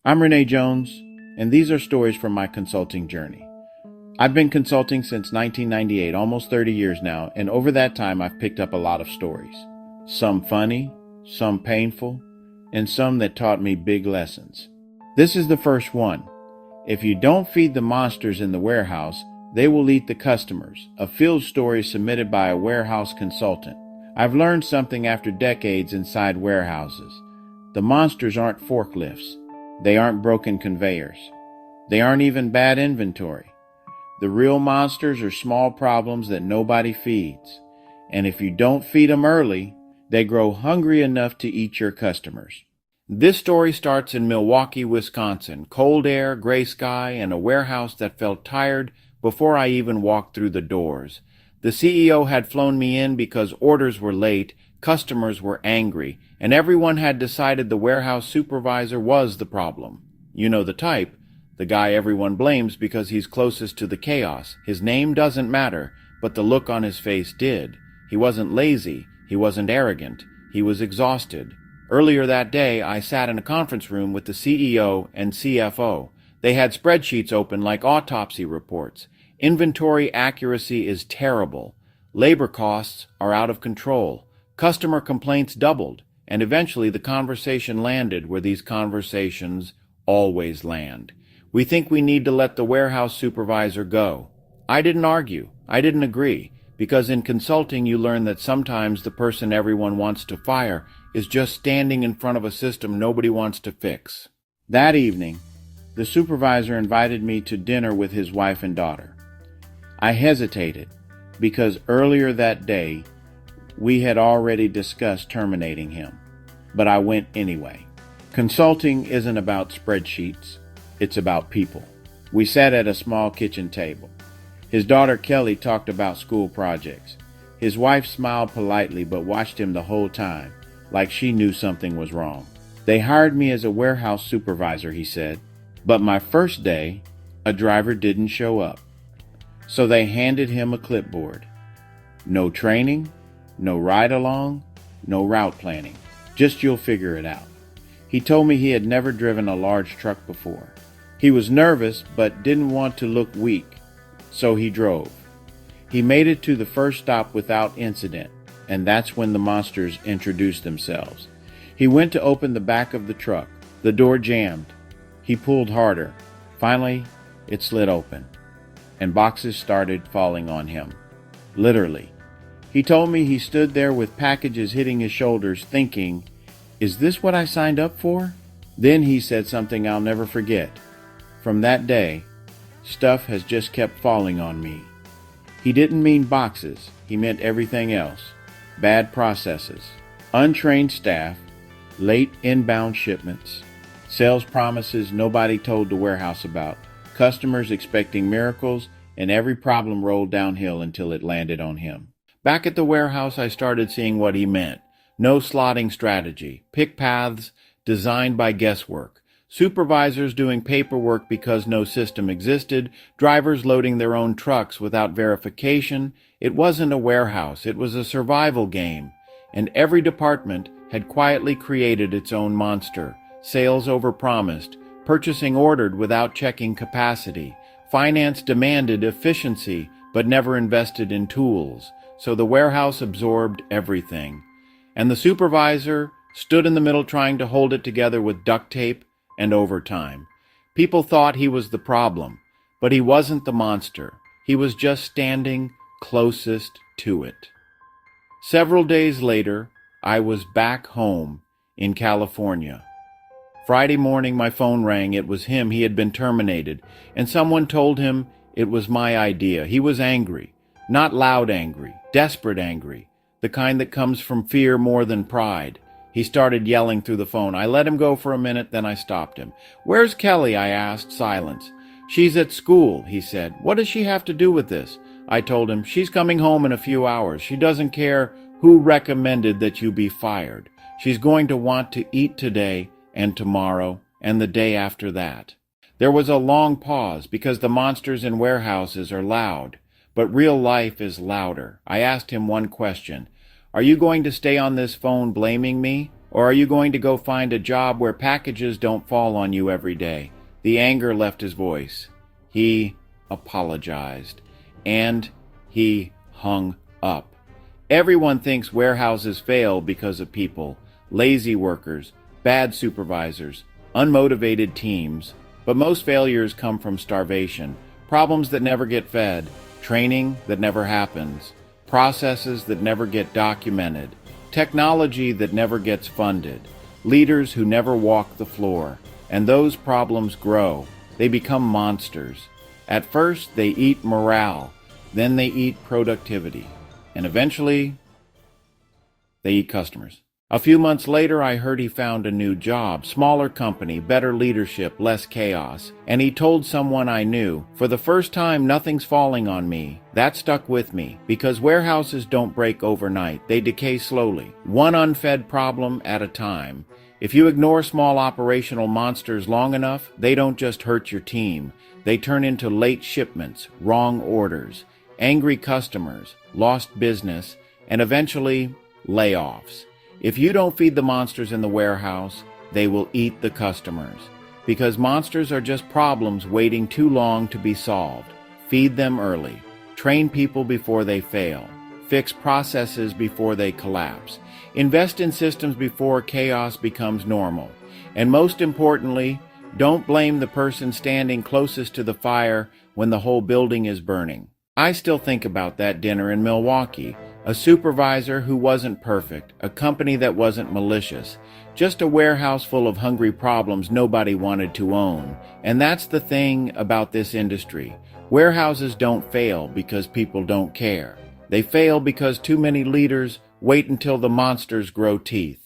I'm Rene Jones, and these are stories from my consulting journey. I've been consulting since 1998, almost 30 years now, and over that time I've picked up a lot of stories. Some funny, some painful, and some that taught me big lessons. This is the first one. If you don't feed the monsters in the warehouse, they will eat the customers. A field story submitted by a warehouse consultant. I've learned something after decades inside warehouses. The monsters aren't forklifts. They aren't broken conveyors. They aren't even bad inventory. The real monsters are small problems that nobody feeds. And if you don't feed them early, they grow hungry enough to eat your customers. This story starts in Milwaukee, Wisconsin. Cold air, gray sky, and a warehouse that felt tired before I even walked through the doors. The CEO had flown me in because orders were late, customers were angry, and everyone had decided the warehouse supervisor was the problem. You know the type, the guy everyone blames because he's closest to the chaos. His name doesn't matter, but the look on his face did. He wasn't lazy, he wasn't arrogant, he was exhausted. Earlier that day, I sat in a conference room with the CEO and CFO. They had spreadsheets open like autopsy reports. Inventory accuracy is terrible. Labor costs are out of control. Customer complaints doubled, and eventually the conversation landed where these conversations always land. We think we need to let the warehouse supervisor go. I didn't argue. I didn't agree, because in consulting you learn that sometimes the person everyone wants to fire is just standing in front of a system nobody wants to fix. That evening, the supervisor invited me to dinner with his wife and daughter. I hesitated, because earlier that day, we had already discussed terminating him, but I went anyway. Consulting isn't about spreadsheets, it's about people. We sat at a small kitchen table. His daughter Kelly talked about school projects. His wife smiled politely but watched him the whole time, like she knew something was wrong. They hired me as a warehouse supervisor, he said, but my first day, a driver didn't show up. So they handed him a clipboard. No training, no ride-along, no route planning. Just you'll figure it out. He told me he had never driven a large truck before. He was nervous but didn't want to look weak, so he drove. He made it to the first stop without incident, and that's when the monsters introduced themselves. He went to open the back of the truck. The door jammed. He pulled harder. Finally, it slid open, and boxes started falling on him. Literally. He told me he stood there with packages hitting his shoulders thinking, is this what I signed up for? Then he said something I'll never forget. From that day, stuff has just kept falling on me. He didn't mean boxes. He meant everything else. Bad processes, untrained staff, late inbound shipments, sales promises nobody told the warehouse about, customers expecting miracles, and every problem rolled downhill until it landed on him. Back at the warehouse, I started seeing what he meant. No slotting strategy, pick paths designed by guesswork, supervisors doing paperwork because no system existed, drivers loading their own trucks without verification. It wasn't a warehouse, it was a survival game, and every department had quietly created its own monster. Sales overpromised, purchasing ordered without checking capacity, finance demanded efficiency but never invested in tools. So the warehouse absorbed everything. And the supervisor stood in the middle trying to hold it together with duct tape and overtime. People thought he was the problem, but he wasn't the monster. He was just standing closest to it. Several days later, I was back home in California. Friday morning, my phone rang. It was him. He had been terminated, and someone told him it was my idea. He was angry. Not loud angry, desperate angry, the kind that comes from fear more than pride. He started yelling through the phone. I let him go for a minute, then I stopped him. Where's Kelly? I asked. Silence. She's at school, he said. What does she have to do with this? I told him, she's coming home in a few hours. She doesn't care who recommended that you be fired. She's going to want to eat today and tomorrow and the day after that. There was a long pause because the monsters in warehouses are loud. But real life is louder. I asked him one question. Are you going to stay on this phone blaming me? Or are you going to go find a job where packages don't fall on you every day? The anger left his voice. He apologized. And he hung up. Everyone thinks warehouses fail because of people, lazy workers, bad supervisors, unmotivated teams. But most failures come from starvation, problems that never get fed, training that never happens, processes that never get documented, technology that never gets funded, leaders who never walk the floor. And those problems grow. They become monsters. At first, they eat morale. Then they eat productivity. And eventually, they eat customers. A few months later, I heard he found a new job, smaller company, better leadership, less chaos. And he told someone I knew, for the first time, nothing's falling on me. That stuck with me, because warehouses don't break overnight. They decay slowly, one unfed problem at a time. If you ignore small operational monsters long enough, they don't just hurt your team. They turn into late shipments, wrong orders, angry customers, lost business, and eventually, layoffs. If you don't feed the monsters in the warehouse, they will eat the customers. Because monsters are just problems waiting too long to be solved. Feed them early. Train people before they fail. Fix processes before they collapse. Invest in systems before chaos becomes normal. And most importantly, don't blame the person standing closest to the fire when the whole building is burning. I still think about that dinner in Milwaukee. A supervisor who wasn't perfect, a company that wasn't malicious, just a warehouse full of hungry problems nobody wanted to own. And that's the thing about this industry. Warehouses don't fail because people don't care. They fail because too many leaders wait until the monsters grow teeth.